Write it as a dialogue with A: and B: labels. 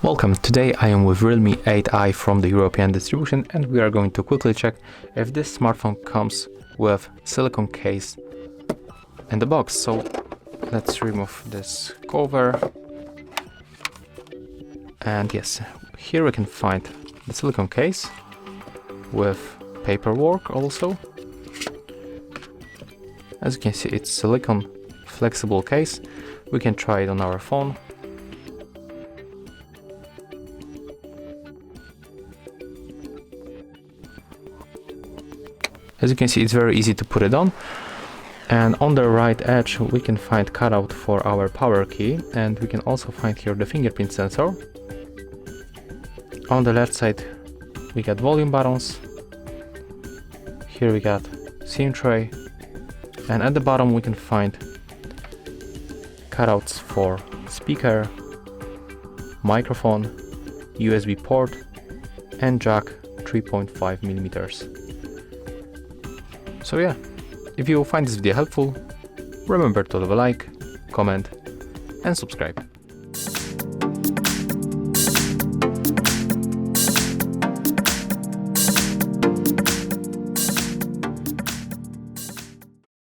A: Welcome, today I am with Realme 8i from the European distribution, and we are going to quickly check if this smartphone comes with silicone case in the box. So let's remove this cover, and yes, here we can find the silicone case with paperwork also. As you can see, it's silicone flexible case. We can try it on our phone. As you can see, it's very easy to put it on, and on the right edge we can find cutout for our power key, and we can also find here the fingerprint sensor. On the left side we got volume buttons, here we got SIM tray, and at the bottom we can find cutouts for speaker, microphone, USB port, and jack 3.5 millimeters. So yeah, if you find this video helpful, remember to leave a like, comment, and subscribe.